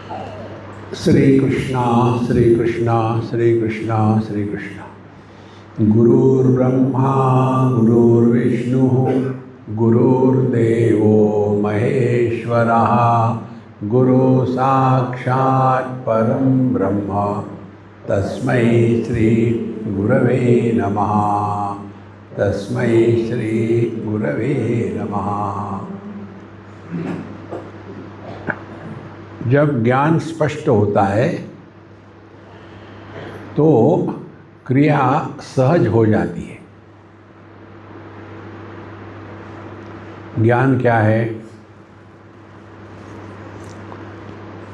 श्री कृष्णा श्री कृष्णा श्री कृष्णा श्री कृष्णा। गुरुर्ब्रह्मा गुरुर्विष्णु गुरुर्देवो महेश्वरः गुरु साक्षात् परं ब्रह्म तस्मै श्री गुरवे नमः। तस्मै श्री गुरवे नमः। जब ज्ञान स्पष्ट होता है तो क्रिया सहज हो जाती है। ज्ञान क्या है?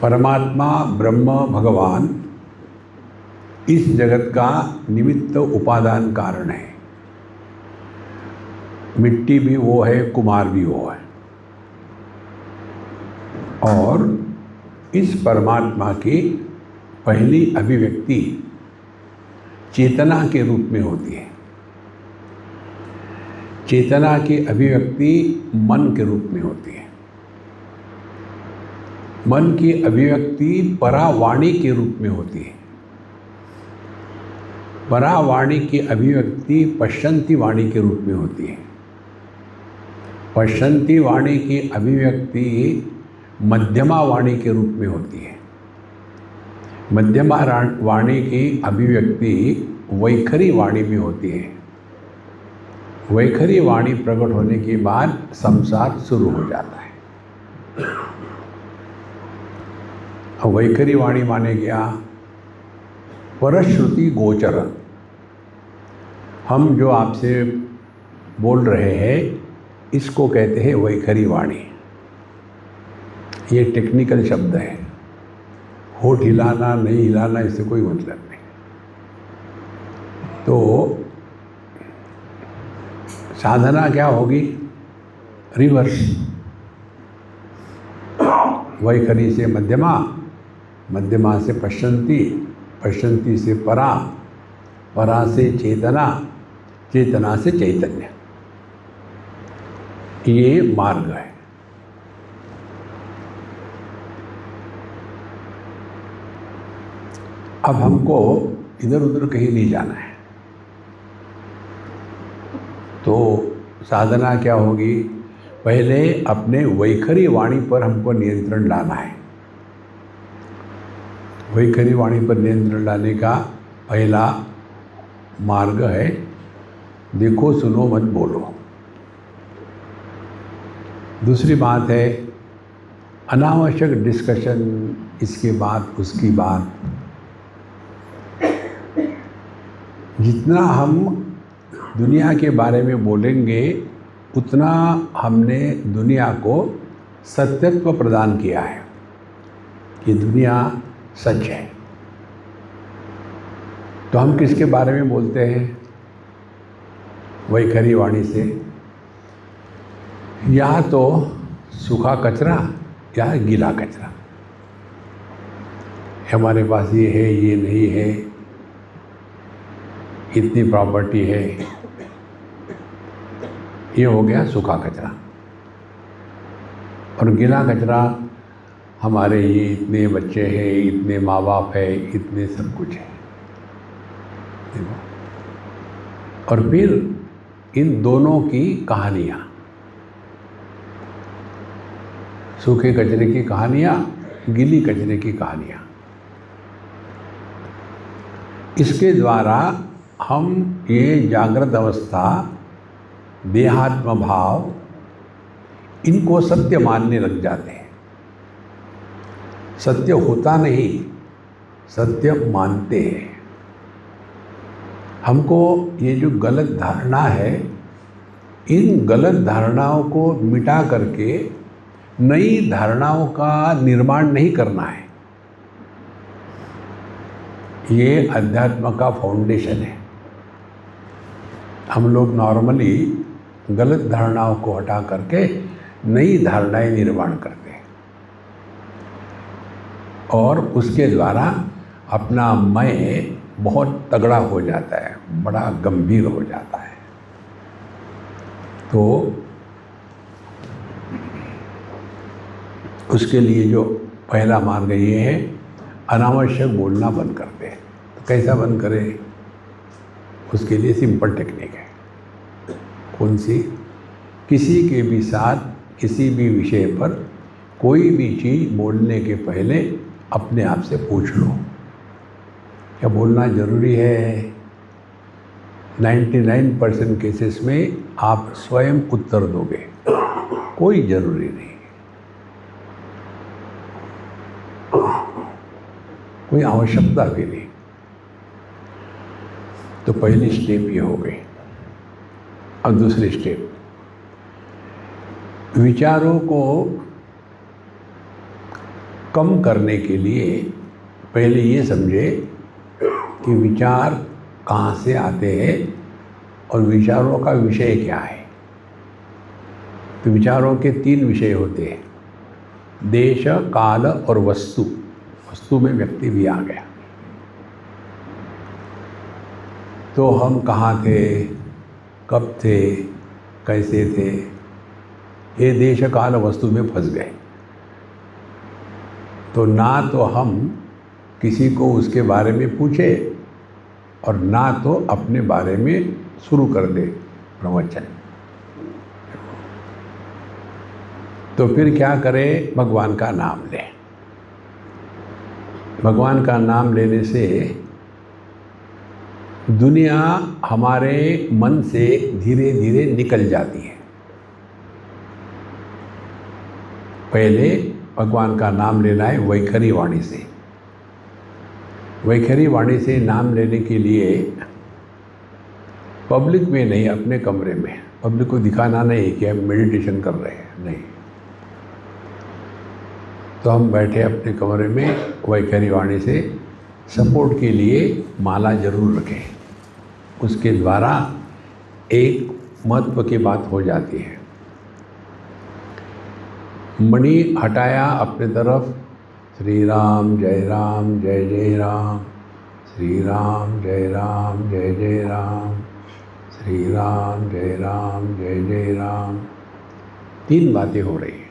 परमात्मा ब्रह्म भगवान इस जगत का निमित्त उपादान कारण है। मिट्टी भी वो है, कुम्हार भी वो है। और इस परमात्मा की पहली अभिव्यक्ति चेतना के रूप में होती है। चेतना की अभिव्यक्ति मन के रूप में होती है। मन की अभिव्यक्ति परावाणी के रूप में होती है। परावाणी की अभिव्यक्ति पश्यंती वाणी के रूप में होती है। पश्यंती वाणी की अभिव्यक्ति मध्यमा वाणी के रूप में होती है। मध्यमा वाणी की अभिव्यक्ति वैखरी वाणी में होती है। वैखरी वाणी प्रकट होने के बाद संसार शुरू हो जाता है। वैखरी वाणी माने क्या? परश्रुति गोचर। हम जो आपसे बोल रहे हैं इसको कहते हैं वैखरी वाणी। ये टेक्निकल शब्द है। होठ हिलाना नहीं हिलाना इससे कोई मतलब नहीं। तो साधना क्या होगी? रिवर्स। वैखरी से मध्यमा, मध्यमा से पश्यंती, पश्यंती से परा, परा से चेतना, चेतना से चैतन्य। ये मार्ग है। अब हमको इधर उधर कहीं नहीं जाना है। तो साधना क्या होगी? पहले अपने वैखरी वाणी पर हमको नियंत्रण लाना है। वैखरी वाणी पर नियंत्रण लाने का पहला मार्ग है देखो सुनो मत बोलो। दूसरी बात है अनावश्यक डिस्कशन, इसके बाद उसकी बात। जितना हम दुनिया के बारे में बोलेंगे उतना हमने दुनिया को सत्यत्व प्रदान किया है कि दुनिया सच है। तो हम किसके बारे में बोलते हैं? वैखरी वाणी से। या तो सूखा कचरा या गीला कचरा। हमारे पास ये है, ये नहीं है, इतनी प्रॉपर्टी है, ये हो गया सूखा कचरा। और गीला कचरा हमारे ये इतने बच्चे हैं, इतने माँ बाप है, इतने सब कुछ है। देखो। और फिर इन दोनों की कहानियाँ, सूखे कचरे की कहानियाँ, गीली कचरे की कहानियाँ। इसके द्वारा हम ये जागृत अवस्था, देहात्म भाव, इनको सत्य मानने लग जाते हैं। सत्य होता नहीं, सत्य मानते हैं। हमको ये जो गलत धारणा है, इन गलत धारणाओं को मिटा करके नई धारणाओं का निर्माण नहीं करना है। ये अध्यात्म का फाउंडेशन है। हम लोग नॉर्मली गलत धारणाओं को हटा करके नई धारणाएं निर्माण करते हैं और उसके द्वारा अपना मैं बहुत तगड़ा हो जाता है, बड़ा गंभीर हो जाता है। तो उसके लिए जो पहला मार्ग ये है, अनावश्यक बोलना बंद कर दे। तो कैसा बंद करें? उसके लिए सिंपल टेक्निक है। कौन सी? किसी के भी साथ किसी भी विषय पर कोई भी चीज़ बोलने के पहले अपने आप से पूछ लो, क्या बोलना ज़रूरी है? 99% केसेस में आप स्वयं उत्तर दोगे, कोई ज़रूरी नहीं, कोई आवश्यकता भी नहीं। तो पहली स्टेप ये हो गई। अब दूसरी स्टेप, विचारों को कम करने के लिए पहले ये समझे कि विचार कहाँ से आते हैं और विचारों का विषय क्या है। तो विचारों के 3 विषय होते हैं, देश, काल और वस्तु। वस्तु में व्यक्ति भी आ गया। तो हम कहाँ थे, कब थे, कैसे थे, ये देश काल वस्तु में फंस गए। तो ना तो हम किसी को उसके बारे में पूछे और ना तो अपने बारे में शुरू कर दे प्रवचन। तो फिर क्या करें? भगवान का नाम लें। भगवान का नाम लेने से दुनिया हमारे मन से धीरे धीरे निकल जाती है। पहले भगवान का नाम लेना है वैखरी वाणी से। वैखरी वाणी से नाम लेने के लिए पब्लिक में नहीं, अपने कमरे में। पब्लिक को दिखाना नहीं कि हम मेडिटेशन कर रहे हैं, नहीं। तो हम बैठे अपने कमरे में, वैखरी वाणी से सपोर्ट के लिए माला जरूर रखें। उसके द्वारा एक महत्व की बात हो जाती है। मणि हटाया अपने तरफ, श्री राम जय राम जय जय राम, श्री राम जय राम जय जय राम, श्री राम जय राम जय जय राम। 3 बातें हो रही हैं।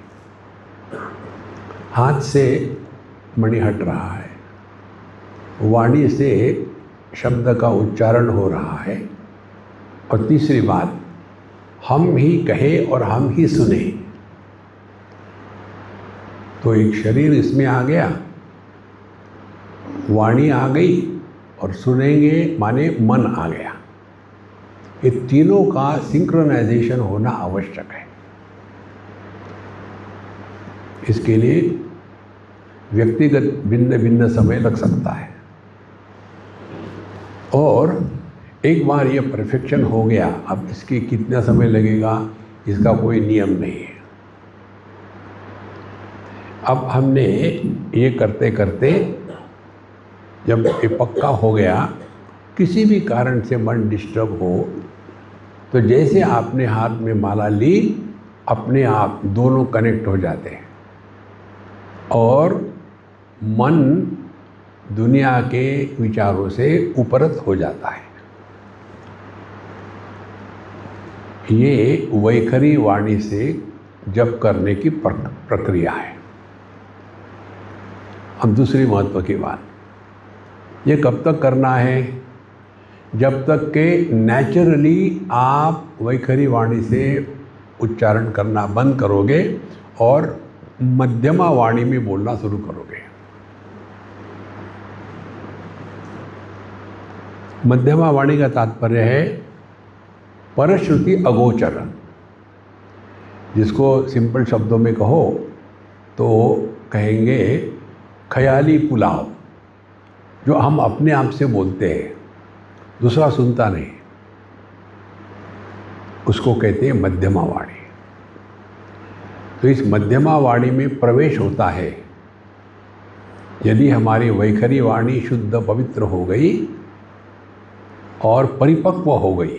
हाथ से मणि हट रहा है, वाणी से शब्द का उच्चारण हो रहा है, और तीसरी बात, हम ही कहे और हम ही सुने। तो एक शरीर इसमें आ गया, वाणी आ गई, और सुनेंगे माने मन आ गया। ये तीनों का सिंक्रोनाइजेशन होना आवश्यक है। इसके लिए व्यक्तिगत भिन्न भिन्न समय लग सकता है, और एक बार ये परफेक्शन हो गया, अब इसके कितना समय लगेगा इसका कोई नियम नहीं है। अब हमने ये करते करते जब ये पक्का हो गया, किसी भी कारण से मन डिस्टर्ब हो, तो जैसे आपने हाथ में माला ली, अपने आप दोनों कनेक्ट हो जाते हैं और मन दुनिया के विचारों से उपरत हो जाता है। ये वैखरी वाणी से जप करने की प्रक्रिया है। अब दूसरी महत्व की बात, ये कब तक करना है? जब तक के नेचुरली आप वैखरी वाणी से उच्चारण करना बंद करोगे और मध्यमा वाणी में बोलना शुरू करोगे। मध्यमा वाणी का तात्पर्य है परश्रुति अगोचर। जिसको सिंपल शब्दों में कहो तो कहेंगे ख्याली पुलाव, जो हम अपने आप से बोलते हैं, दूसरा सुनता नहीं, उसको कहते हैं मध्यमा वाणी। तो इस मध्यमा वाणी में प्रवेश होता है यदि हमारी वैखरी वाणी शुद्ध पवित्र हो गई और परिपक्व हो गई।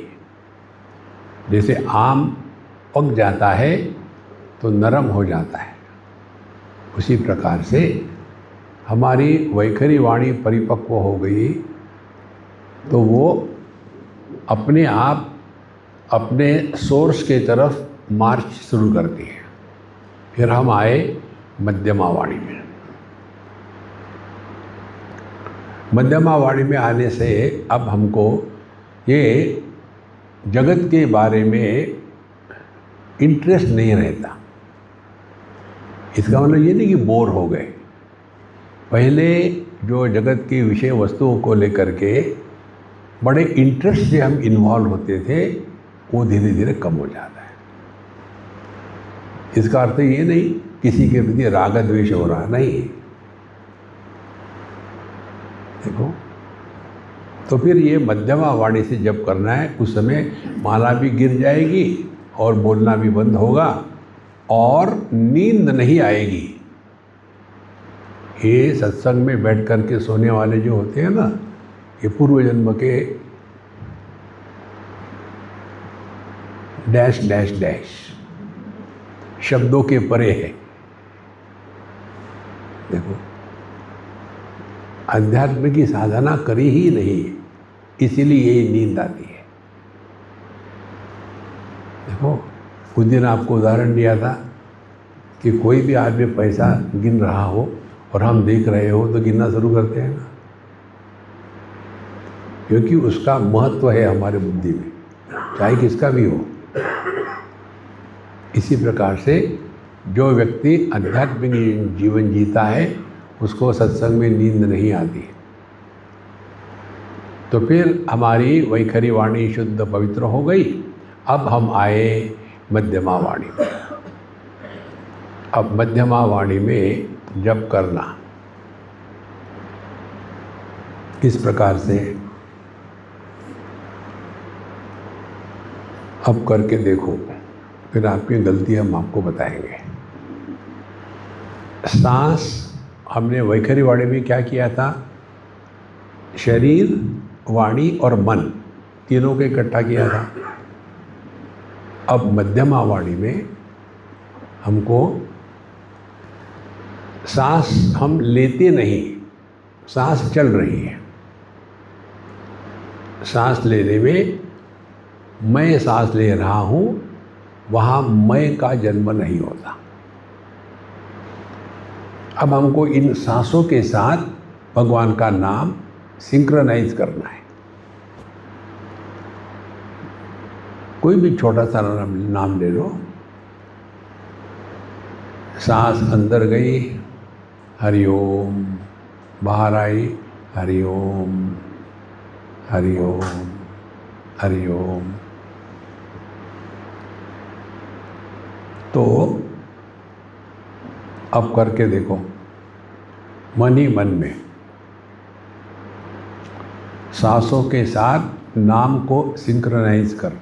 जैसे आम पक जाता है तो नरम हो जाता है, उसी प्रकार से हमारी वैखरी वाणी परिपक्व हो गई तो वो अपने आप अपने सोर्स के तरफ मार्च शुरू करती है। फिर हम आए मध्यमा वाणी में। मध्यमा वाणी में आने से अब हमको ये जगत के बारे में इंटरेस्ट नहीं रहता। इसका मतलब ये नहीं कि बोर हो गए। पहले जो जगत की विषय वस्तुओं को लेकर के बड़े इंटरेस्ट से हम इन्वॉल्व होते थे, वो धीरे धीरे कम हो जाता है। इसका अर्थ ये नहीं किसी के प्रति राग द्वेष हो रहा, नहीं। देखो, तो फिर ये मध्यमा वाणी से जब करना है, उस समय माला भी गिर जाएगी और बोलना भी बंद होगा और नींद नहीं आएगी। ये सत्संग में बैठ कर के सोने वाले जो होते हैं ना, ये पूर्व जन्म के डैश डैश डैश शब्दों के परे है। देखो, अध्यात्म की साधना करी ही नहीं, इसीलिए ये नींद आती है। देखो, उस दिन आपको उदाहरण दिया था कि कोई भी आदमी पैसा गिन रहा हो और हम देख रहे हो तो गिनना शुरू करते हैं ना, क्योंकि उसका महत्व है हमारे बुद्धि में, चाहे किसका भी हो। इसी प्रकार से जो व्यक्ति आध्यात्मिक जीवन जीता है, उसको सत्संग में नींद नहीं आती। तो फिर हमारी वैखरी वाणी शुद्ध पवित्र हो गई। अब हम आए मध्यमा वाणी में। अब मध्यमा वाणी में जप करना किस प्रकार से, अब करके देखो, फिर आपकी गलती हम आपको बताएंगे। सांस हमने वैखरी वाणी में क्या किया था, शरीर, वाणी और मन तीनों को इकट्ठा किया था। अब मध्यमा वाणी में हमको सांस हम लेते नहीं, सांस चल रही है। सांस लेने में मैं सांस ले रहा हूँ, वहाँ मैं का जन्म नहीं होता। अब हमको इन सांसों के साथ भगवान का नाम सिंक्रोनाइज करना है। कोई भी छोटा सा नाम ले लो। सांस अंदर गई, हरिओम, बाहर आई, हरिओम हरिओम हरिओम। तो अब करके देखो, मन ही मन में सांसों के साथ नाम को सिंक्रोनाइज करना।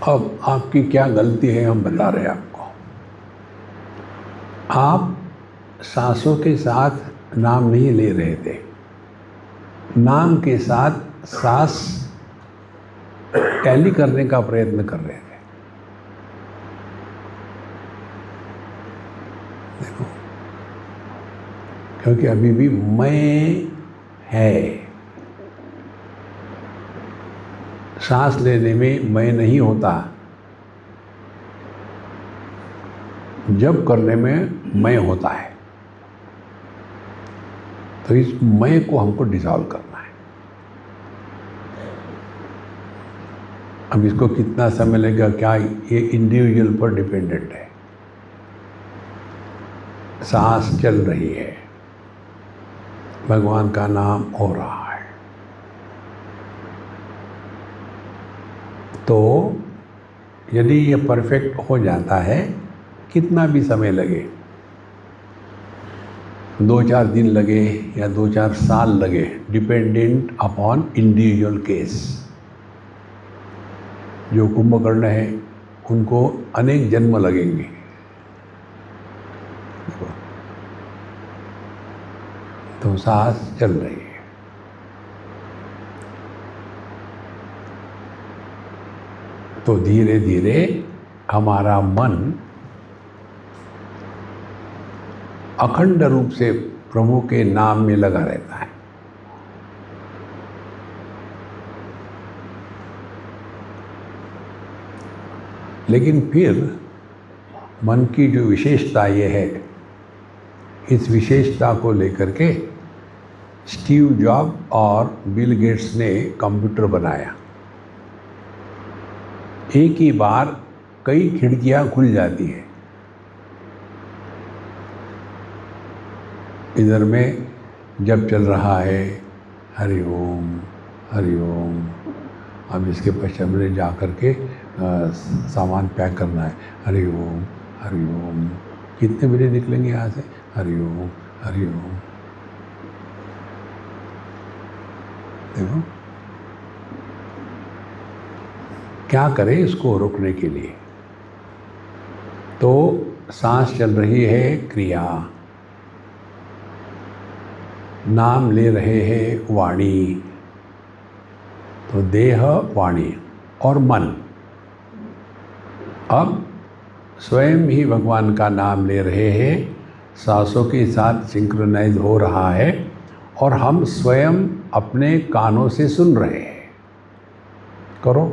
अब आपकी क्या गलती है हम बता रहे हैं आपको। आप सांसों के साथ नाम नहीं ले रहे थे, नाम के साथ सांस टैली करने का प्रयत्न कर रहे थे। देखो, क्योंकि अभी भी मैं है। सांस लेने में मैं नहीं होता, जब करने में मैं होता है। तो इस मैं को हमको डिसॉल्व करना है। अब इसको कितना समय लगेगा, क्या, ये इंडिविजुअल पर डिपेंडेंट है। सांस चल रही है, भगवान का नाम हो रहा है। तो यदि ये परफेक्ट हो जाता है, कितना भी समय लगे, 2-4 दिन लगे या 2-4 साल लगे, डिपेंडेंट अपॉन इंडिविजुअल केस। जो कुंभकर्ण है उनको अनेक जन्म लगेंगे। तो सांस चल रही है। तो धीरे धीरे हमारा मन अखंड रूप से प्रभु के नाम में लगा रहता है। लेकिन फिर मन की जो विशेषता ये है, इस विशेषता को लेकर के स्टीव जॉब और बिल गेट्स ने कंप्यूटर बनाया। एक ही बार कई खिड़कियां खुल जाती हैं। इधर में जब चल रहा है हरि ओम हरि ओम, अब इसके पश्चात में जा कर के सामान पैक करना है, हरि ओम हरि ओम। कितने बजे निकलेंगे यहाँ से, हरि ओम हरि ओम। देखो क्या करें इसको रोकने के लिए। तो सांस चल रही है, क्रिया, नाम ले रहे हैं वाणी, तो देह वाणी और मन अब स्वयं ही भगवान का नाम ले रहे हैं, सांसों के साथ सिंक्रोनाइज हो रहा है और हम स्वयं अपने कानों से सुन रहे हैं। करो।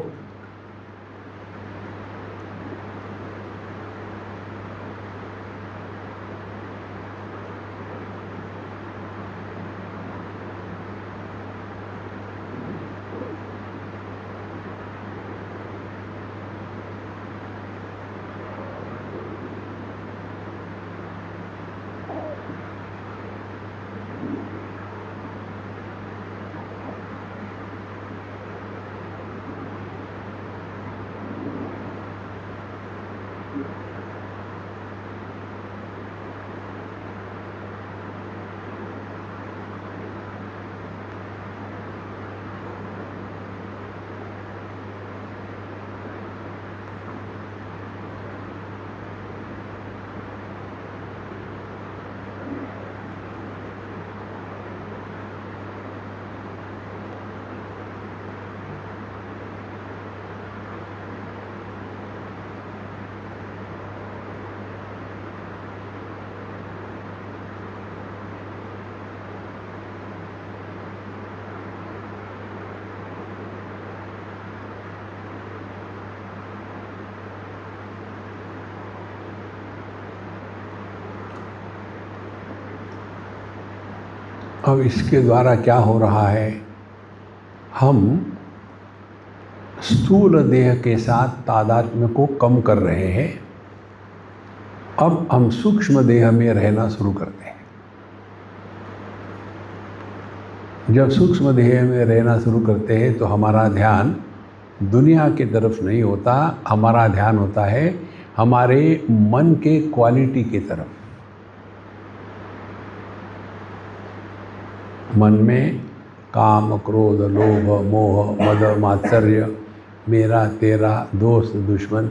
अब इसके द्वारा क्या हो रहा है, हम स्थूल देह के साथ तादात्म्य को कम कर रहे हैं। अब हम सूक्ष्म देह में रहना शुरू करते हैं। जब सूक्ष्म देह में रहना शुरू करते हैं तो हमारा ध्यान दुनिया की तरफ नहीं होता, हमारा ध्यान होता है हमारे मन के क्वालिटी की तरफ। मन में काम, क्रोध, लोभ, मोह, मद, मात्सर्य, मेरा, तेरा, दोस्त, दुश्मन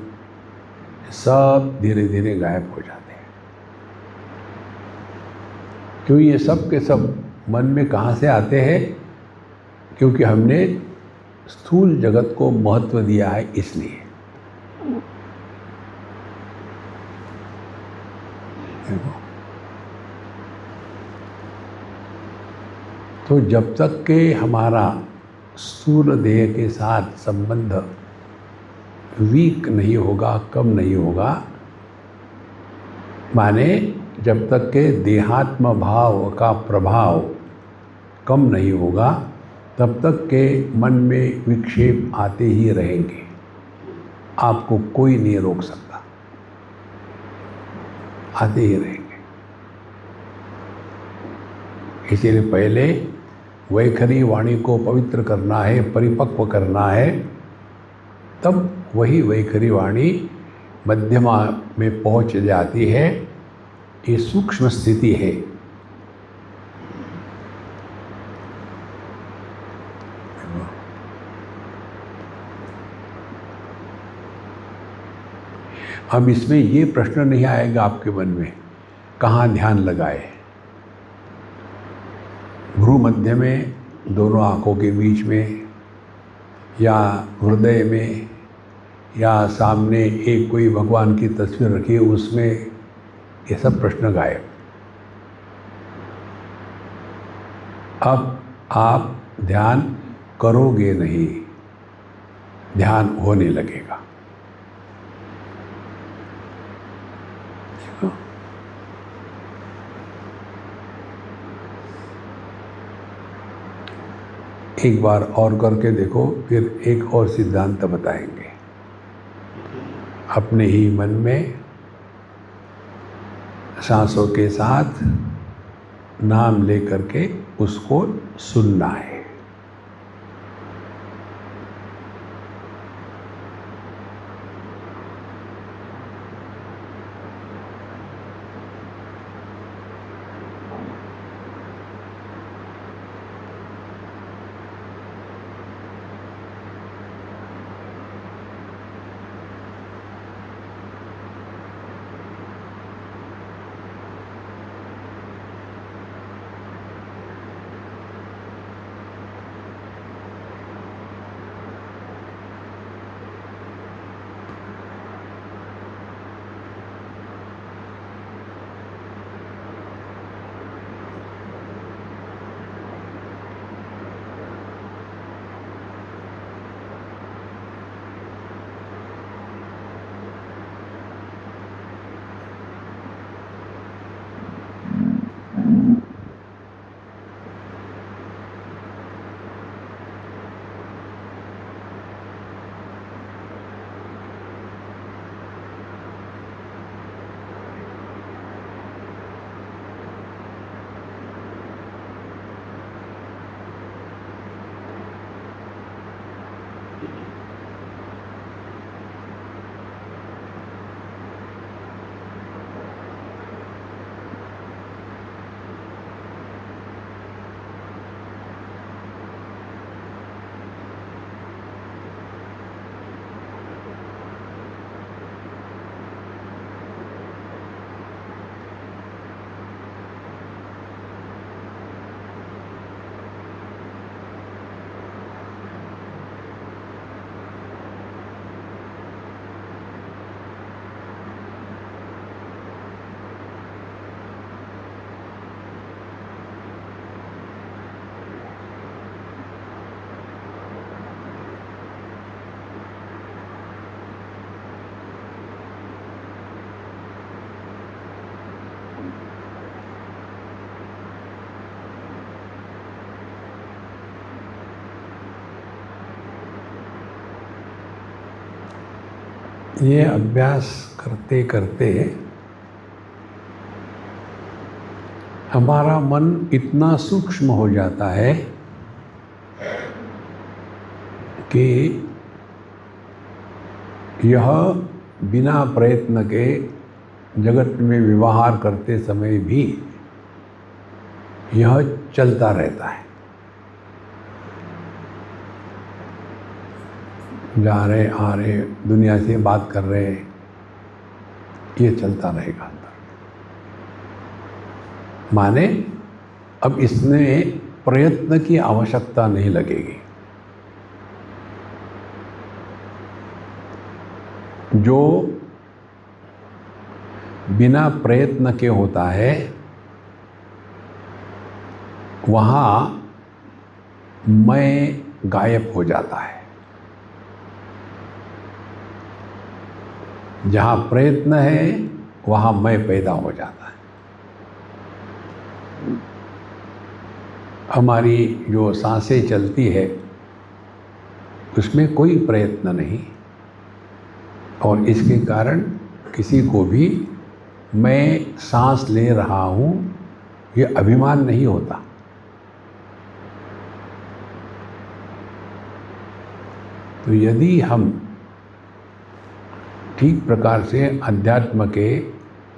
सब धीरे धीरे गायब हो जाते हैं। क्यों ये सब के सब मन में कहाँ से आते हैं? क्योंकि हमने स्थूल जगत को महत्व दिया है, इसलिए। देखो, तो जब तक के हमारा स्थूल देह के साथ संबंध वीक नहीं होगा, कम नहीं होगा, माने जब तक के देहात्म भाव का प्रभाव कम नहीं होगा, तब तक के मन में विक्षेप आते ही रहेंगे। आपको कोई नहीं रोक सकता, आते ही रहेंगे। इसीलिए पहले वैखरी वाणी को पवित्र करना है, परिपक्व करना है, तब वही वैखरी वाणी मध्यमा में पहुंच जाती है। ये सूक्ष्म स्थिति है। अब इसमें ये प्रश्न नहीं आएगा आपके मन में कहाँ ध्यान लगाए। भ्रू मध्य में, दोनों आँखों के बीच में, या हृदय में, या सामने एक कोई भगवान की तस्वीर रखी है उसमें, ये सब प्रश्न गायब। अब आप ध्यान करोगे नहीं, ध्यान होने लगेगा। एक बार और करके देखो, फिर एक और सिद्धांत बताएंगे। अपने ही मन में सांसों के साथ नाम लेकर के उसको सुनना है। ये अभ्यास करते करते हमारा मन इतना सूक्ष्म हो जाता है कि यह बिना प्रयत्न के जगत में व्यवहार करते समय भी यह चलता रहता है। जा रहे आ रहे, दुनिया से बात कर रहे, ये चलता रहेगा अंदर। माने अब इसमें प्रयत्न की आवश्यकता नहीं लगेगी। जो बिना प्रयत्न के होता है वहाँ मैं गायब हो जाता है। जहाँ प्रयत्न है वहाँ मैं पैदा हो जाता है। हमारी जो सांसें चलती है उसमें कोई प्रयत्न नहीं, और इसके कारण किसी को भी मैं सांस ले रहा हूँ ये अभिमान नहीं होता। तो यदि हम ठीक प्रकार से अध्यात्म के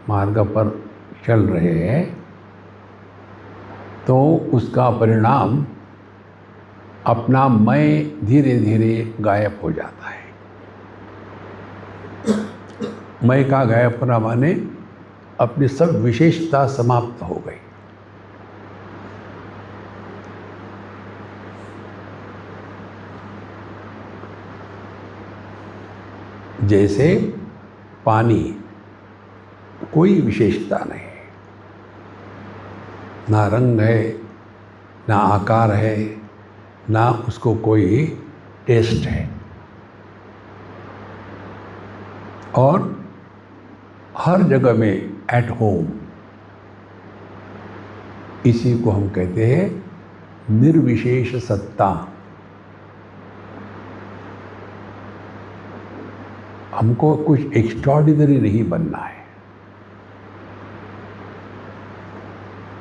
मार्ग पर चल रहे हैं तो उसका परिणाम अपना मैं धीरे धीरे गायब हो जाता है। मैं का गायब होना माने अपनी सब विशेषता समाप्त हो गई। जैसे पानी कोई विशेषता नहीं, ना रंग है, ना आकार है, ना उसको कोई टेस्ट है, और हर जगह में एट होम। इसी को हम कहते हैं निर्विशेष सत्ता। हमको कुछ एक्स्ट्रॉर्डिनरी नहीं बनना है।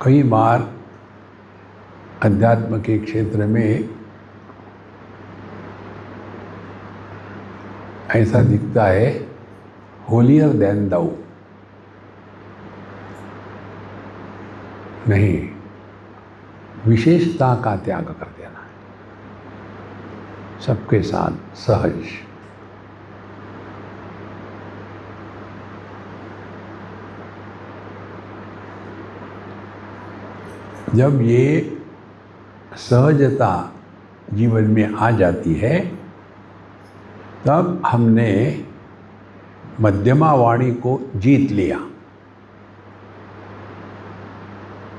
कई बार अध्यात्म के क्षेत्र में ऐसा दिखता है, होलियर देन दाउ। नहीं, विशेषता का त्याग कर देना है, सबके साथ सहज। जब ये सहजता जीवन में आ जाती है तब हमने मध्यमा वाणी को जीत लिया।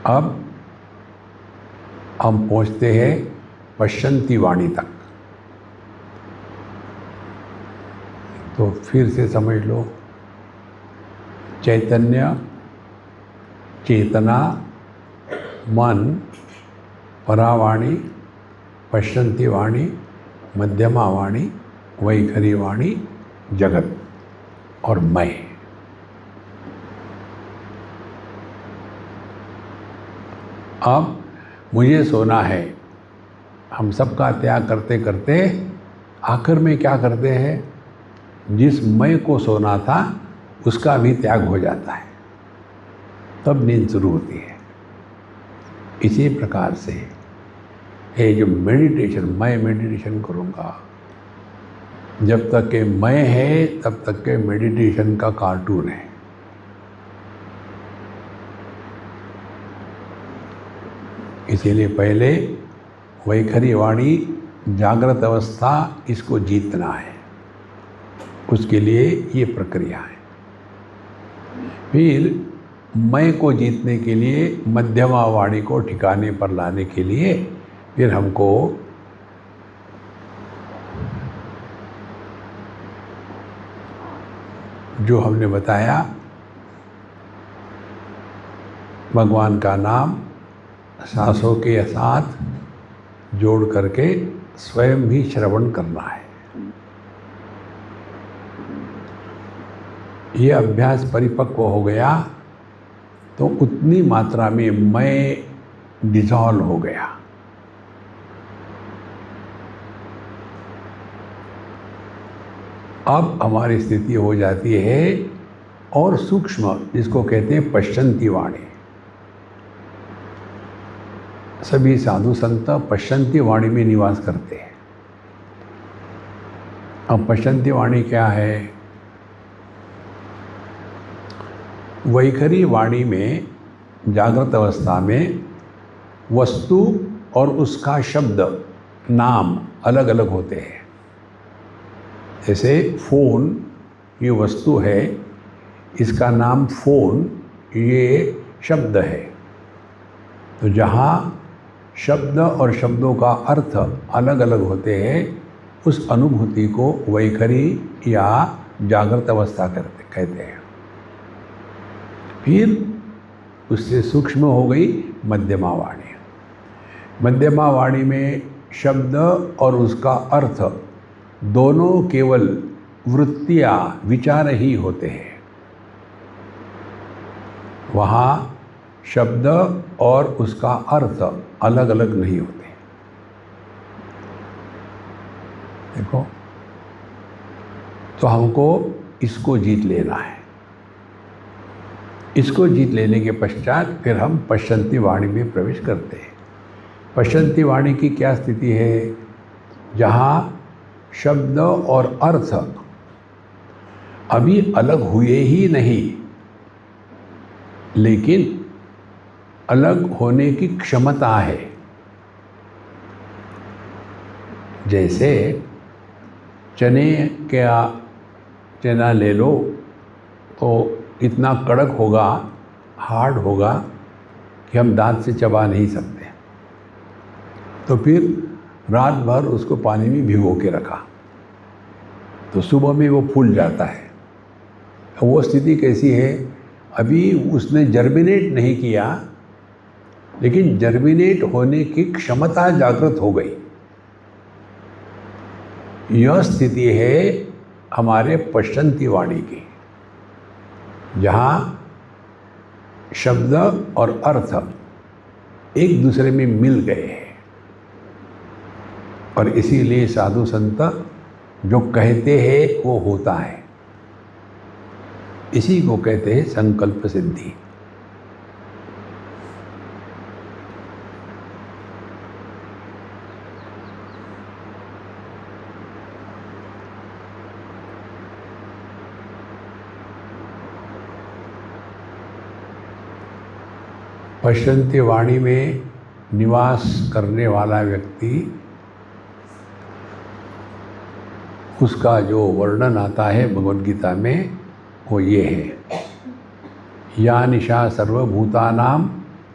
अब हम पहुंचते हैं पश्यंती वाणी तक। तो फिर से समझ लो, चैतन्य, चेतना, मन, परावाणी, पश्यंती वाणी, मध्यमा वाणी, वैखरी वाणी, जगत और मैं। अब मुझे सोना है। हम सबका त्याग करते करते आखिर में क्या करते हैं, जिस मैं को सोना था उसका भी त्याग हो जाता है, तब नींद शुरू होती है। इसी प्रकार से ये जो मेडिटेशन, मैं मेडिटेशन करूँगा, जब तक के मैं है तब तक के मेडिटेशन का कार्टून है। इसीलिए पहले वैखरी वाणी, जागृत अवस्था, इसको जीतना है। उसके लिए ये प्रक्रिया है। फिर मैं को जीतने के लिए, मध्यमा वाणी को ठिकाने पर लाने के लिए फिर हमको जो हमने बताया, भगवान का नाम सांसों के साथ जोड़ करके स्वयं भी श्रवण करना है। ये अभ्यास परिपक्व हो गया तो उतनी मात्रा में मैं डिसॉल्व हो गया। अब हमारी स्थिति हो जाती है और सूक्ष्म, जिसको कहते हैं पश्यंती वाणी। सभी साधु संत पश्यंती वाणी में निवास करते हैं। अब पश्यंती वाणी क्या है? वैखरी वाणी में जागृत अवस्था में वस्तु और उसका शब्द, नाम अलग अलग होते हैं। जैसे फोन, ये वस्तु है, इसका नाम फोन, ये शब्द है। तो जहाँ शब्द और शब्दों का अर्थ अलग अलग होते हैं, उस अनुभूति को वैखरी या जागृत अवस्था कहते हैं। फिर उससे सूक्ष्म हो गई मध्यमा वाणी। मध्यमा वाणी में शब्द और उसका अर्थ दोनों केवल वृत्तियाँ, विचार ही होते हैं। वहाँ शब्द और उसका अर्थ अलग अलग नहीं होते। देखो, तो हमको इसको जीत लेना है। इसको जीत लेने के पश्चात फिर हम पश्यंती वाणी में प्रवेश करते हैं। पश्यंती वाणी की क्या स्थिति है? जहाँ शब्द और अर्थ अभी अलग हुए ही नहीं, लेकिन अलग होने की क्षमता है। जैसे चना ले लो तो इतना कड़क होगा, हार्ड होगा कि हम दांत से चबा नहीं सकते। तो फिर रात भर उसको पानी में भिगो के रखा तो सुबह में वो फूल जाता है। वो स्थिति कैसी है? अभी उसने जर्मिनेट नहीं किया, लेकिन जर्मिनेट होने की क्षमता जागृत हो गई। यह स्थिति है हमारे पश्यंती वाणी की, जहाँ शब्द और अर्थ एक दूसरे में मिल गए हैं। और इसीलिए साधु संत जो कहते हैं वो होता है। इसी को कहते हैं संकल्प सिद्धि। पश्यंती वाणी में निवास करने वाला व्यक्ति, उसका जो वर्णन आता है भगवद गीता में वो ये है, या निशा सर्वभूतानां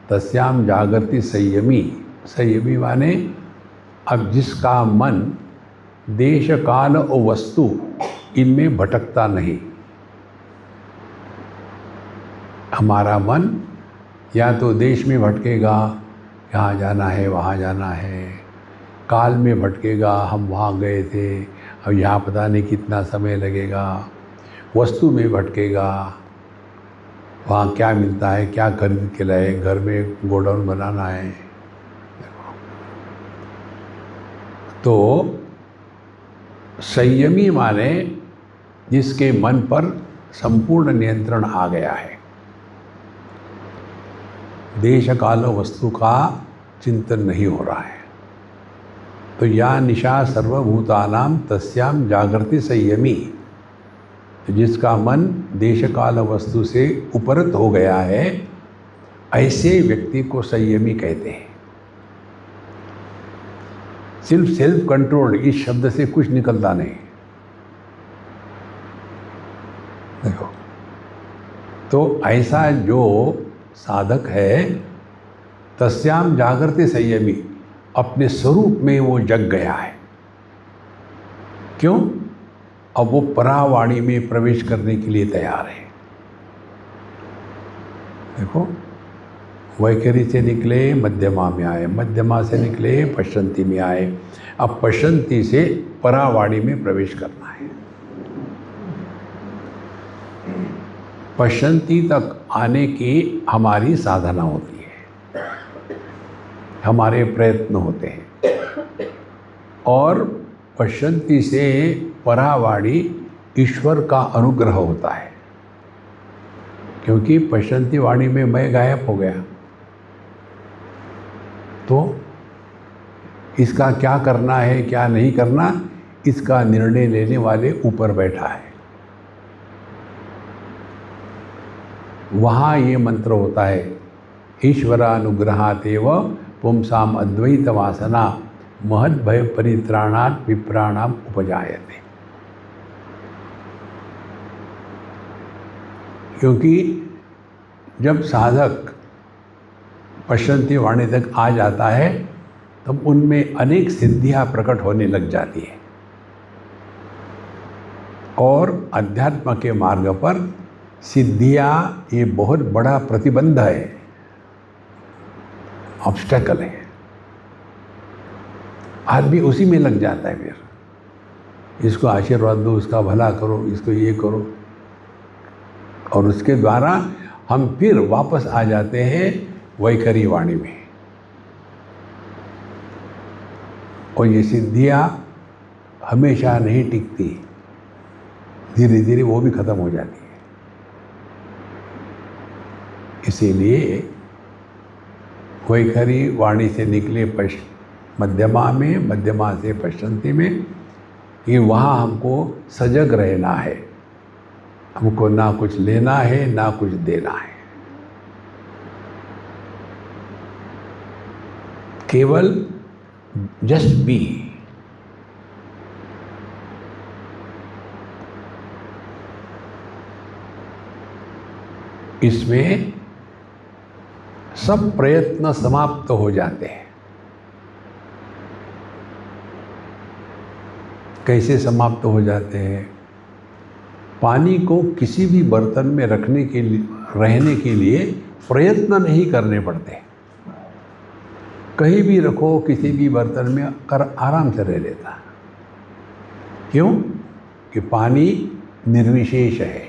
तस्याम जागृति संयमी। संयमी माने अब जिसका मन देश काल और वस्तु इनमें भटकता नहीं। हमारा मन या तो देश में भटकेगा, यहाँ जाना है वहाँ जाना है, काल में भटकेगा, हम वहाँ गए थे अब यहाँ पता नहीं कितना समय लगेगा, वस्तु में भटकेगा, वहाँ क्या मिलता है, क्या खरीद के लाए, घर में गोडाउन बनाना है। तो संयमी माने जिसके मन पर संपूर्ण नियंत्रण आ गया है, देश काल वस्तु का चिंतन नहीं हो रहा है। तो या निशा सर्वभूतानां तस्याम जागृति संयमी, जिसका मन देश काल वस्तु से उपरत हो गया है, ऐसे व्यक्ति को संयमी कहते हैं। सिर्फ सेल्फ कंट्रोल इस शब्द से कुछ निकलता नहीं। देखो, तो ऐसा जो साधक है, तस्याम जागृति संयमी, अपने स्वरूप में वो जग गया है। क्यों? अब वो परावाणी में प्रवेश करने के लिए तैयार है। देखो, वैखरी से निकले मध्यमा में आए, मध्यमा से निकले पश्यंती में आए, अब पश्यंती से परावाणी में प्रवेश करना है। पश्यंती तक आने की हमारी साधना होती है, हमारे प्रयत्न होते हैं। और पश्यंती से परावाणी ईश्वर का अनुग्रह होता है, क्योंकि पश्यंती वाणी में मैं गायब हो गया। तो इसका क्या करना है क्या नहीं करना, इसका निर्णय लेने वाले ऊपर बैठा है। वहाँ ये मंत्र होता है, ईश्वरानुग्रहातेव पुंसाम अद्वैत वासना महद भय परित्राणात् विप्राणाम उपजायते। क्योंकि जब साधक पश्यंती वाणी तक आ जाता है तब उनमें अनेक सिद्धियां प्रकट होने लग जाती है। और अध्यात्म के मार्ग पर सिद्धियां ये बहुत बड़ा प्रतिबंध है, ऑब्स्टेकल है। आदमी उसी में लग जाता है, फिर इसको आशीर्वाद दो, उसका भला करो, इसको ये करो, और उसके द्वारा हम फिर वापस आ जाते हैं वैखरी वाणी में। और ये सिद्धियां हमेशा नहीं टिकती, धीरे धीरे वो भी खत्म हो जाती है। इसीलिए वैखरी वाणी से निकले मध्यमा में, मध्यमा से पश्चंती में, कि वहाँ हमको सजग रहना है। हमको ना कुछ लेना है ना कुछ देना है, केवल जस्ट बी। इसमें सब प्रयत्न समाप्त हो जाते हैं। कैसे समाप्त हो जाते हैं? पानी को किसी भी बर्तन में रहने के लिए प्रयत्न नहीं करने पड़ते। कहीं भी रखो, किसी भी बर्तन में कर आराम से रह लेता। क्यों? कि पानी निर्विशेष है,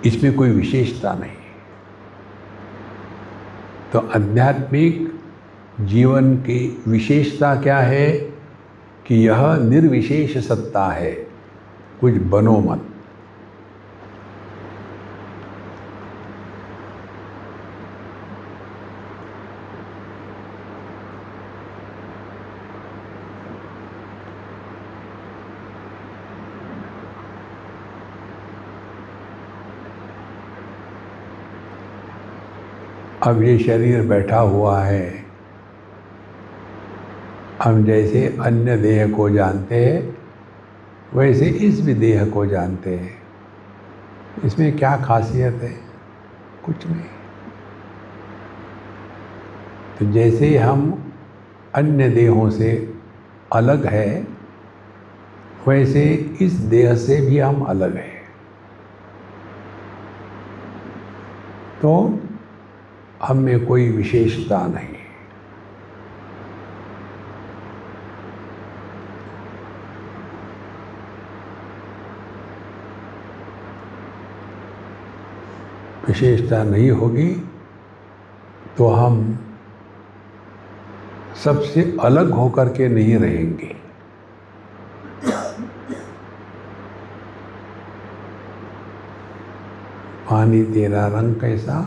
इसमें कोई विशेषता नहीं। तो आध्यात्मिक जीवन की विशेषता क्या है? कि यह निर्विशेष सत्ता है, कुछ बनो मत। अब ये शरीर बैठा हुआ है, हम जैसे अन्य देह को जानते हैं वैसे इस भी देह को जानते हैं। इसमें क्या खासियत है? कुछ नहीं। तो जैसे हम अन्य देहों से अलग है, वैसे इस देह से भी हम अलग हैं। तो हम में कोई विशेषता नहीं। विशेषता नहीं होगी तो हम सबसे अलग होकर के नहीं रहेंगे। पानी तेरा रंग कैसा,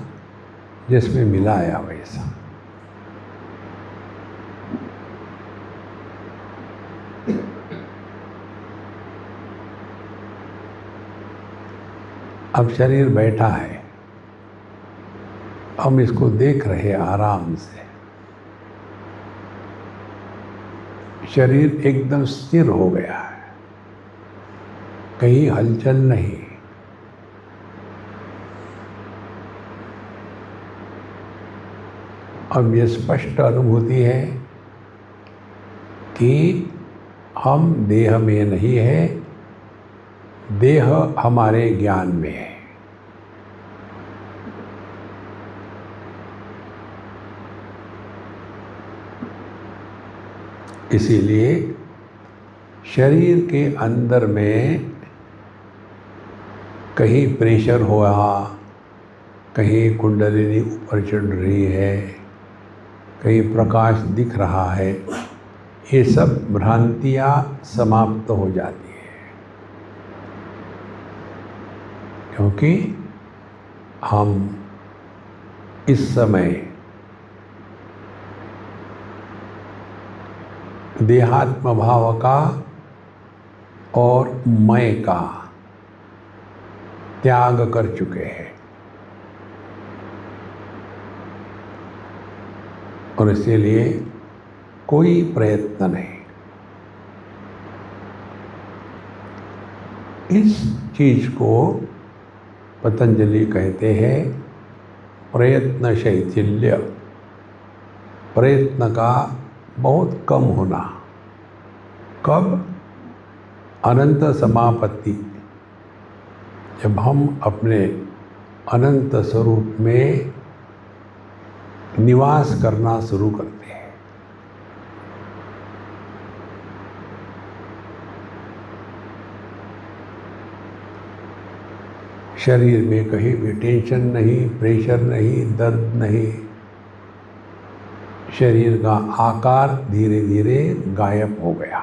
जिसमें मिलाया वैसा। अब शरीर बैठा है, हम इसको देख रहे आराम से। शरीर एकदम स्थिर हो गया है, कहीं हलचल नहीं। अब ये स्पष्ट अनुभूति है कि हम देह में नहीं है, देह हमारे ज्ञान में है। इसीलिए शरीर के अंदर में कहीं प्रेशर हुआ, कहीं कुंडलिनी ऊपर चढ़ रही है, कहीं प्रकाश दिख रहा है, ये सब भ्रांतियाँ समाप्त हो जाती है। क्योंकि हम इस समय देहात्म भाव का और मैं का त्याग कर चुके हैं, और इसीलिए कोई प्रयत्न नहीं। इस चीज को पतंजलि कहते हैं प्रयत्न शैथिल्य। प्रयत्न का बहुत कम होना। कब? अनंत समापत्ति, जब हम अपने अनंत स्वरूप में निवास करना शुरू करते हैं। शरीर में कहीं भी टेंशन नहीं, प्रेशर नहीं, दर्द नहीं। शरीर का आकार धीरे धीरे गायब हो गया।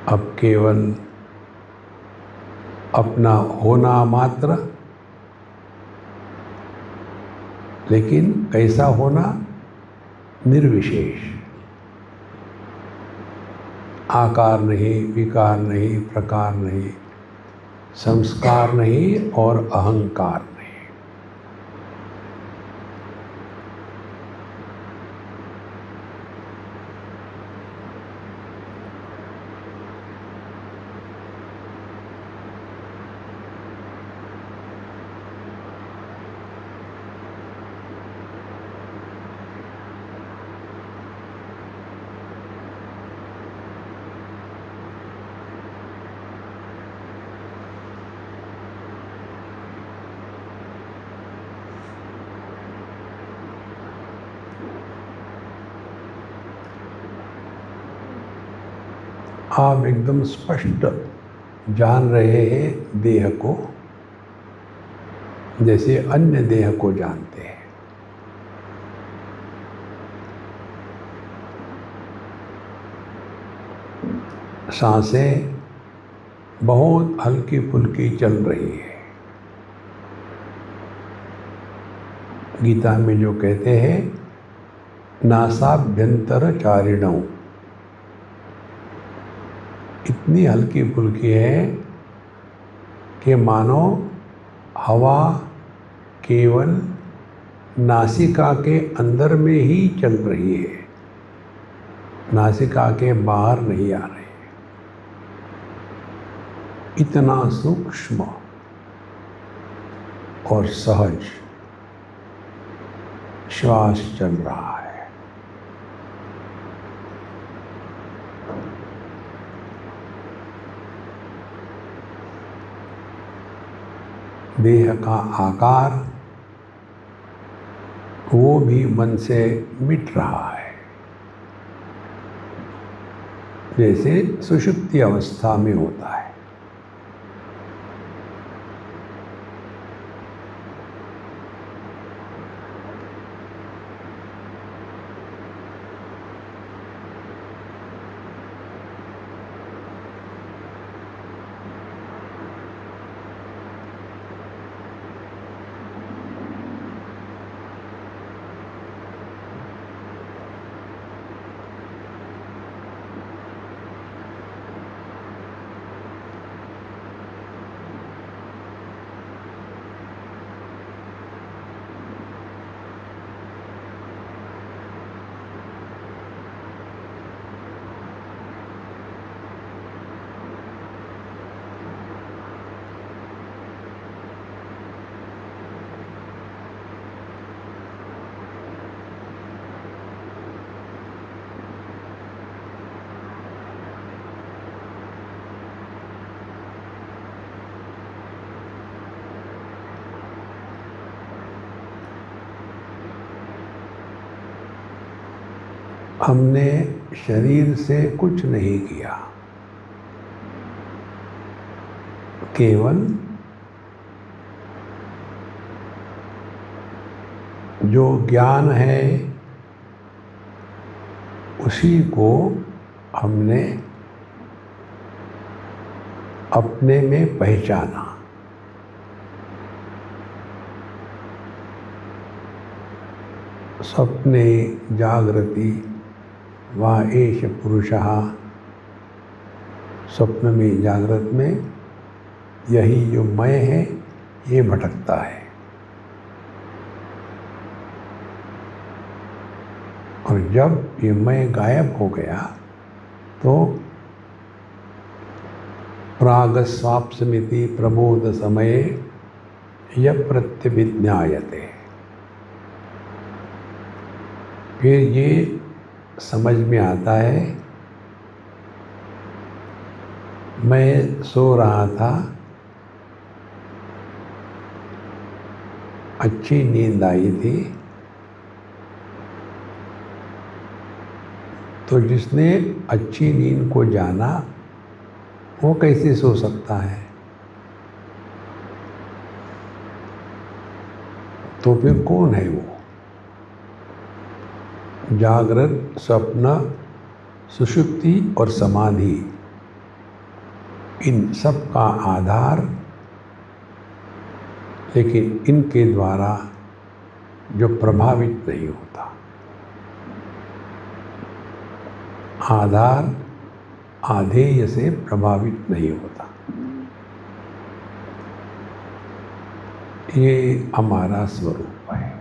अब केवल अपना होना मात्र, लेकिन कैसा होना? निर्विशेष, आकार नहीं, विकार नहीं, प्रकार नहीं, संस्कार नहीं और अहंकार नहीं। आप एकदम स्पष्ट जान रहे हैं देह को, जैसे अन्य देह को जानते हैं। सांसें बहुत हल्की फुल्की चल रही है। गीता में जो कहते हैं नासाभ्यंतर चारिणौ, इतनी हल्की फुल्की है कि मानो हवा केवल नासिका के अंदर में ही चल रही है, नासिका के बाहर नहीं आ रही। इतना सूक्ष्म और सहज श्वास चल रहा है। देह का आकार वो भी मन से मिट रहा है, जैसे सुषुप्ति अवस्था में होता है। हमने शरीर से कुछ नहीं किया, केवल जो ज्ञान है उसी को हमने अपने में पहचाना। स्वप्ने जागृति वा एष पुरुषः, स्वप्न में जागृत में यही जो मैं है ये भटकता है, और जब ये मैं गायब हो गया तो प्राग स्वाप्समिति प्रबोध समये यः प्रत्यभिज्ञायते, फिर ये समझ में आता है मैं सो रहा था, अच्छी नींद आई थी, तो जिसने अच्छी नींद को जाना वो कैसे सो सकता है? तो फिर कौन है वो? जागृत, स्वप्न, सुषुप्ति और समाधि, इन सब का आधार, लेकिन इनके द्वारा जो प्रभावित नहीं होता। आधार आधेय से प्रभावित नहीं होता। ये हमारा स्वरूप है।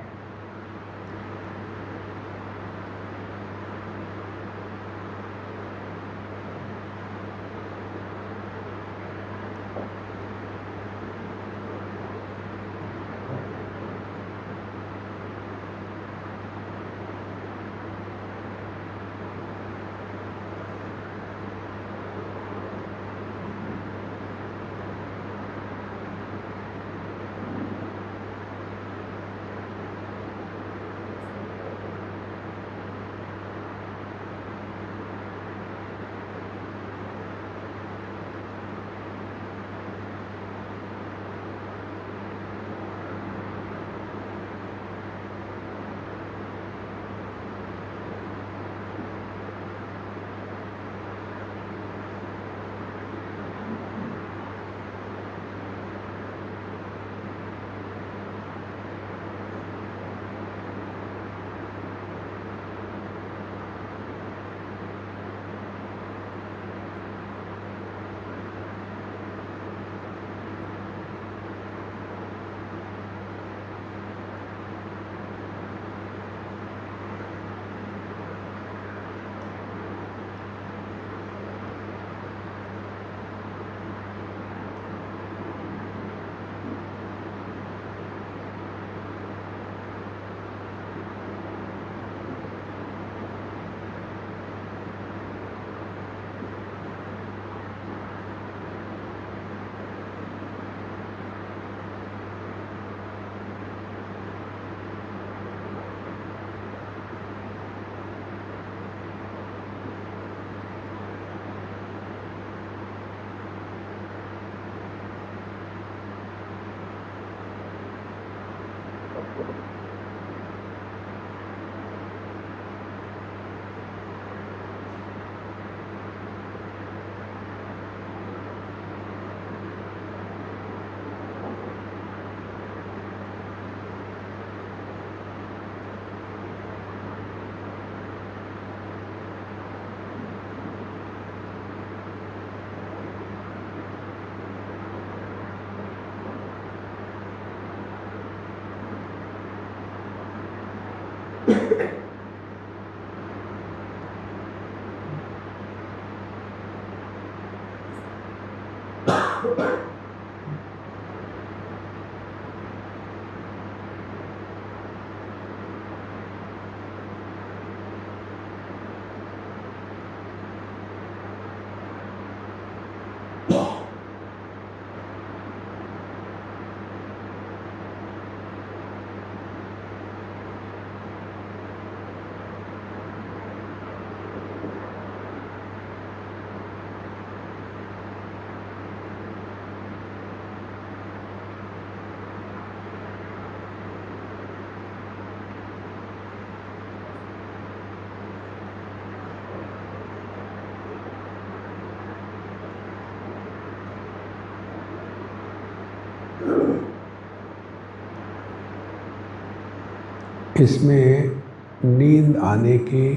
इसमें नींद आने की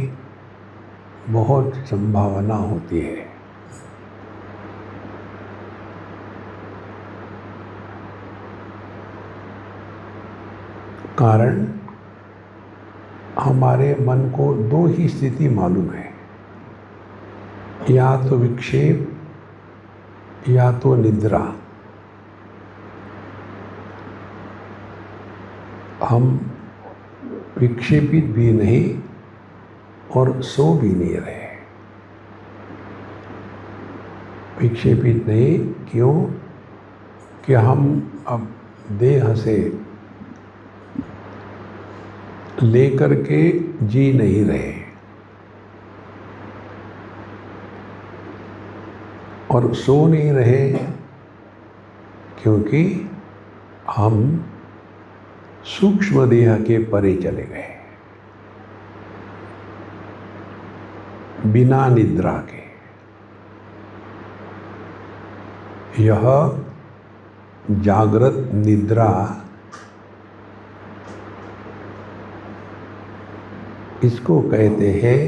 बहुत संभावना होती है। कारण हमारे मन को दो ही स्थिति मालूम है, या तो विक्षेप या तो निद्रा। हम विक्षेपित भी नहीं और सो भी नहीं रहे। विक्षेपित नहीं क्यों? कि हम अब देह से लेकर के जी नहीं रहे और सो नहीं रहे क्योंकि हम सूक्ष्म देह के परे चले गए बिना निद्रा के। यह जागृत निद्रा इसको कहते हैं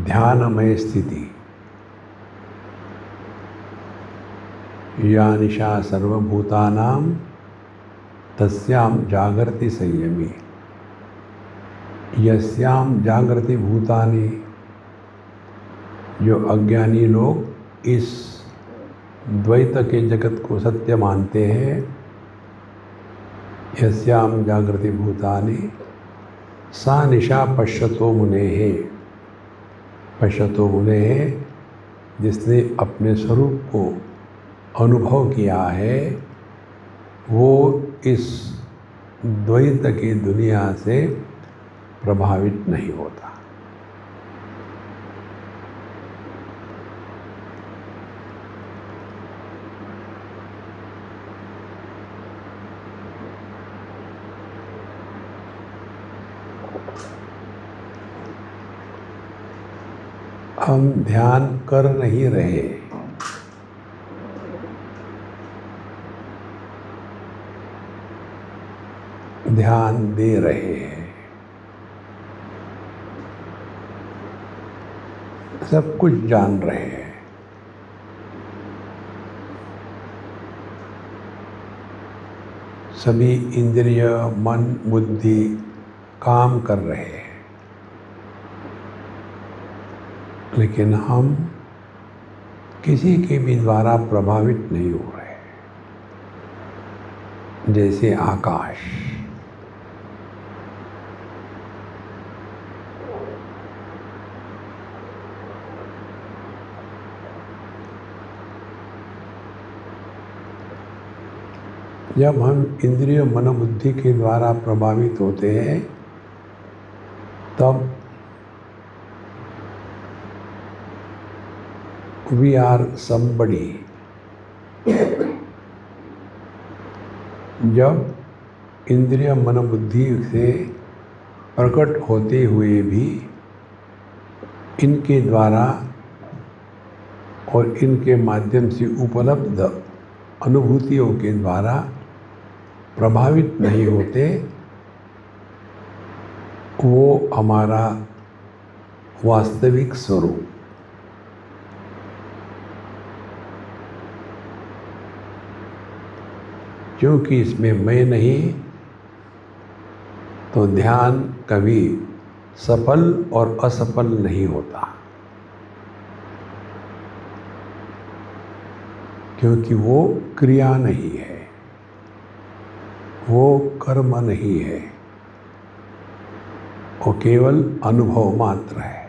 ध्यानमय स्थिति। या निशा सर्वभूतानां तस्यां जागर्ति संयमी। यस्यां जागृति भूतानि, जो अज्ञानी लोग इस द्वैत के जगत को सत्य मानते हैं, यस्यां जागृति भूतानि सा निशा पश्यतो मुनेः। पश्यतो मुनेः, जिसने अपने स्वरूप को अनुभव किया है, वो इस द्वैत की दुनिया से प्रभावित नहीं होता। हम ध्यान कर नहीं रहे, ध्यान दे रहे हैं। सब कुछ जान रहे हैं। सभी इंद्रिय, मन, बुद्धि काम कर रहे हैं, लेकिन हम किसी के भी द्वारा प्रभावित नहीं हो रहे। जैसे आकाश, जब हम इंद्रिय, मन, बुद्धि के द्वारा प्रभावित होते हैं, तब we are somebody। जब इंद्रिय, मन, बुद्धि से प्रकट होते हुए भी इनके द्वारा और इनके माध्यम से उपलब्ध अनुभूतियों के द्वारा प्रभावित नहीं होते, वो हमारा वास्तविक स्वरूप। क्योंकि इसमें मैं नहीं, तो ध्यान कभी सफल और असफल नहीं होता, क्योंकि वो क्रिया नहीं है, वो कर्म नहीं है, वो केवल अनुभव मात्र है।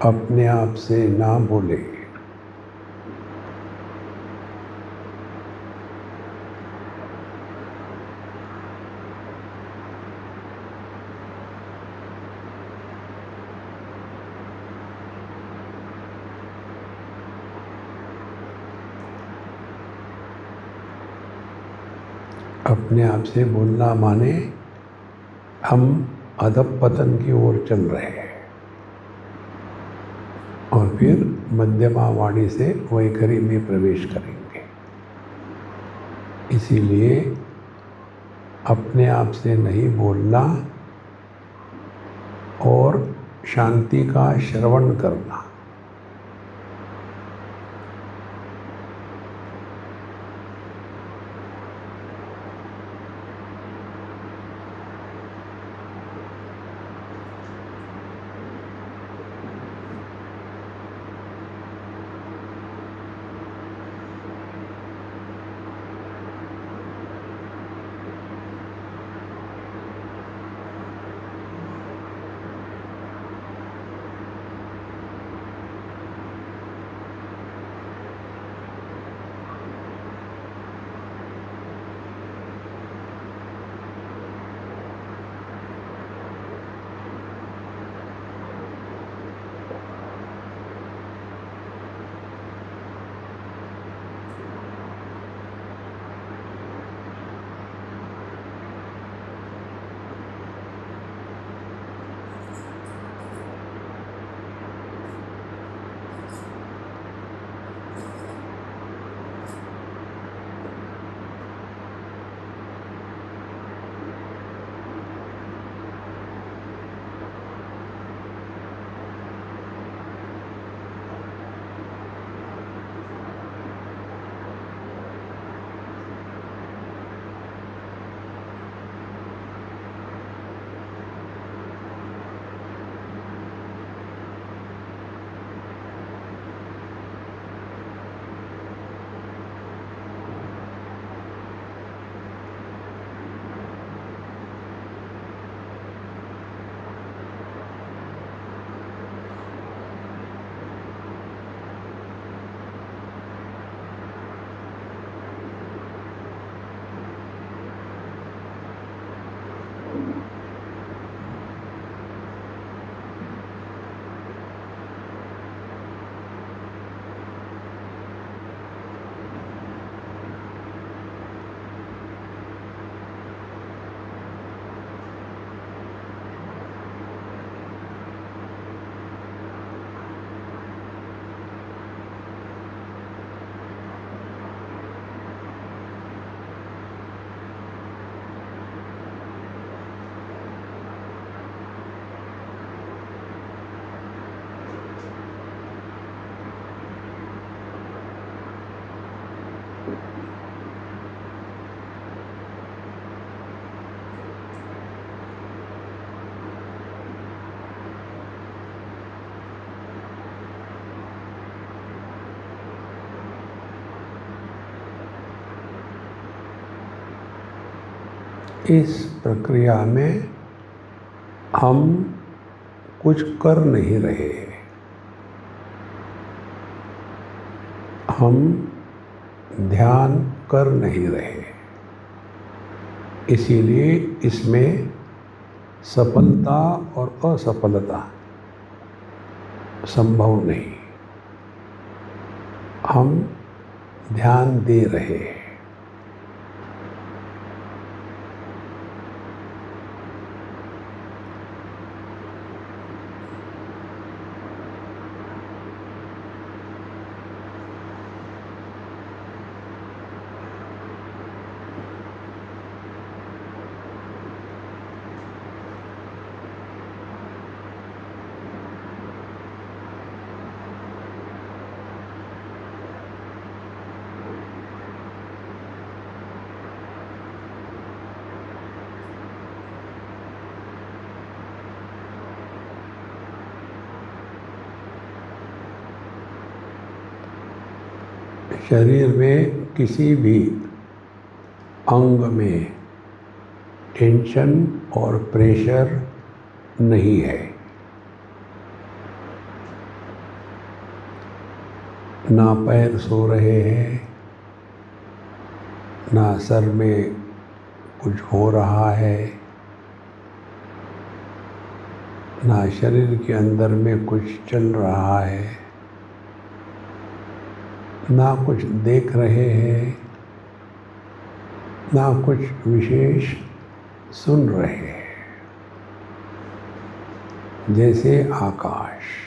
अपने आप से ना बोले। अपने आप से बोलना माने हम अधःपतन की ओर चल रहे हैं और फिर मध्यमा वाणी से वैखरी में प्रवेश करेंगे। इसीलिए अपने आप से नहीं बोलना और शांति का श्रवण करना, इस प्रक्रिया में हम कुछ कर नहीं रहे, हम ध्यान कर नहीं रहे, इसीलिए इसमें सफलता और असफलता संभव नहीं। हम ध्यान दे रहे हैं। शरीर में किसी भी अंग में टेंशन और प्रेशर नहीं है। ना पैर सो रहे हैं, ना सर में कुछ हो रहा है, ना शरीर के अंदर में कुछ चल रहा है, ना कुछ देख रहे हैं, ना कुछ विशेष सुन रहे हैं। जैसे आकाश।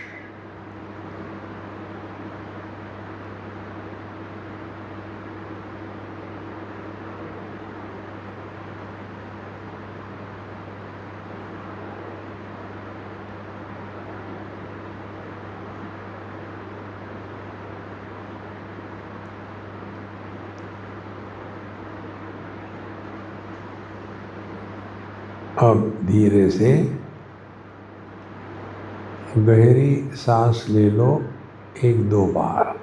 अब धीरे से गहरी सांस ले लो 1-2 बार।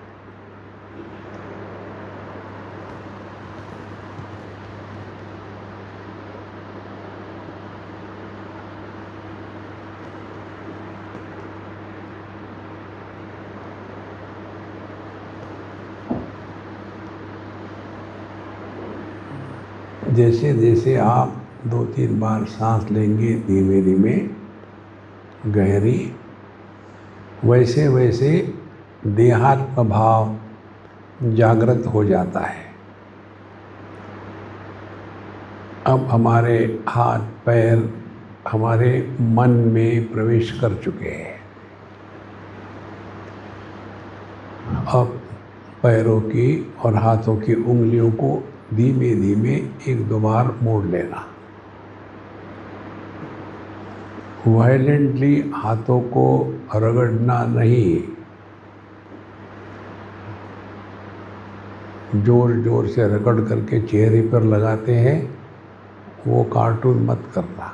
जैसे जैसे आप 2-3 बार सांस लेंगे धीमे धीमे गहरी, वैसे वैसे देहात्म भाव जागृत हो जाता है। अब हमारे हाथ पैर हमारे मन में प्रवेश कर चुके हैं। अब पैरों की और हाथों की उंगलियों को धीमे धीमे 1-2 बार मोड़ लेना। वायलेंटली हाथों को रगड़ना नहीं, जोर जोर से रगड़ करके चेहरे पर लगाते हैं, वो कार्टून मत करना।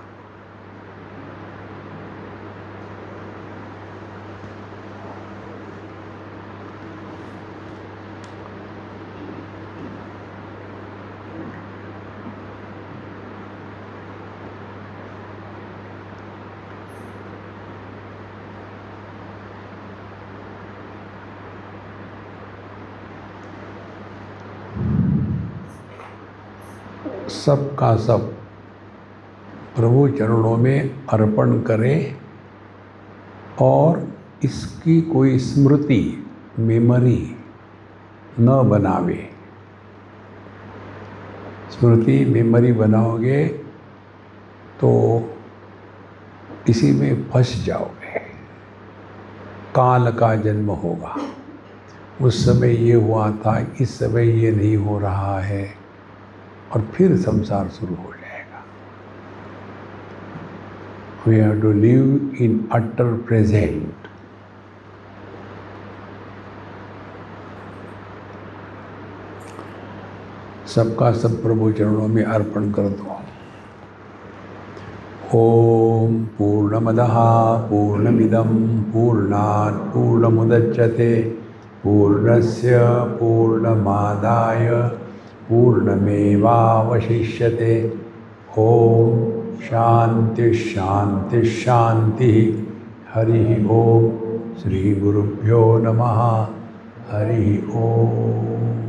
सब का सब प्रभु चरणों में अर्पण करें और इसकी कोई स्मृति, मेमोरी न बनावे। स्मृति, मेमोरी बनाओगे तो इसी में फंस जाओगे। काल का जन्म होगा, उस समय ये हुआ था, इस समय ये नहीं हो रहा है, और फिर संसार शुरू हो जाएगा। We have to live in utter present. सबका सब प्रभु चरणों में अर्पण कर दो। ओम पूर्णमदः पूर्णमिदं पूर्णात् पूर्णमुदच्यते पूर्णस्य पूर्णमादाय पूर्णमेवावशिष्यते। ओम शांति शांति शांति। हरि ओम। श्री गुरुभ्यो नमः। हरि ओम।